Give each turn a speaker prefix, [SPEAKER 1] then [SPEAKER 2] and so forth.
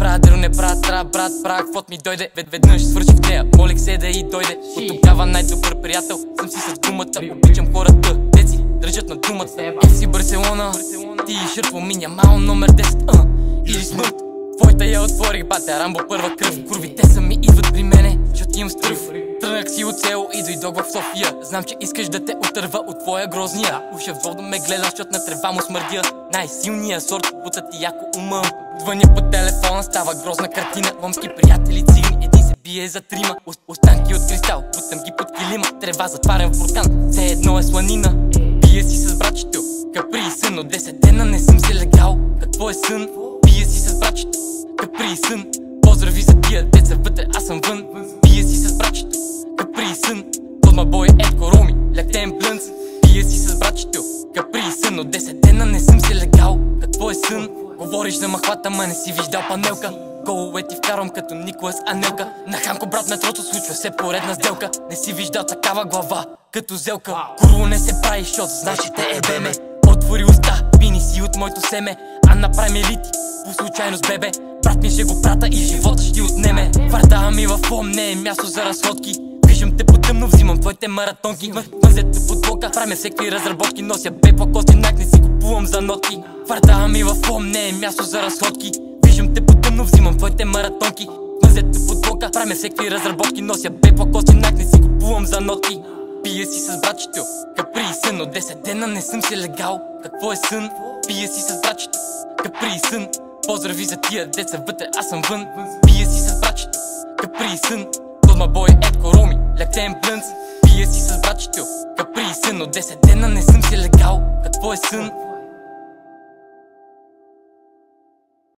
[SPEAKER 1] правя, деро не правя, трябва брат, правя каквото ми дойде. Веднъж свърших в нея, молих се да и дойде. От тогава най-добър приятел съм си с думата. Обичам хората, те си държат на думата. FC Барселона, ти и Шърпо ми нямал номер 10 или смърт. Твоята я отворих, бате, Рамбо първа кръв. Курвите са ми идват при мене, защото имам стръв. Тръгнах си от село и дойдох в София. Знам, че искаш да те отърва от твоя грозния. Уша в да ме гледаш, защото на трева му смърдя. Най-силния сорт, бута ти яко умъм. Звъня по телефона, става грозна картина. Лъмски приятели цигани, един се бие за трима. Останки от кристал, бутам ги под килима. Трева затварям в буркан, все едно е сланина. Бие си с братчето, капри и сън. От 10 дена не съм се легал. Какво е сън? Бие си с братчето, капри и сън. Поздрави за тия деца вътре, аз съм вън. Бие си с братчето, капри и сън. Под ма бой Едко Роми, лектен блънц. Бие си с братчето, капри и сън. От 10 дена не съм се легал. Какво е сън? Говориш за махвата, ма не си виждал панелка. Голове ти вкарвам като Николас Анелка. На Ханко брат метрото случва се поредна сделка. Не си виждал такава глава като зелка. Курво не се прави, защото знаеш, че те ебеме. Отвори уста, пини си от моето семе. А направи лити, по случайност бебе. Брат ми ще го прата и живота ще отнеме. Квартала ми в Лом не е място за разходки. Виждам те по-тъмно, взимам твоите маратонки. Мъзето под блока, правя всеки разработки. Нося бепа, кости, нак, не си купувам за нотки. Квартала ми в Лом не е място за разходки. Виждам те по-тъмно, взимам твоите маратонки. Мъзето под блока, правя всеки разработки. Нося бепа, кости, нак, не си купувам за нотки. Пия си с братчето, капри и сън. От 10 дена не съм се легал. Какво е сън? Пия си с братчето, капри и сън. Поздрави за тия деца вътре, аз съм вън. Пия си с братчето, капри и сън. Под ма бой Едко Роми, лектен блънц. Пия си с братчето, капри и сън. От 10 дена не съм се легал. Какво е сън?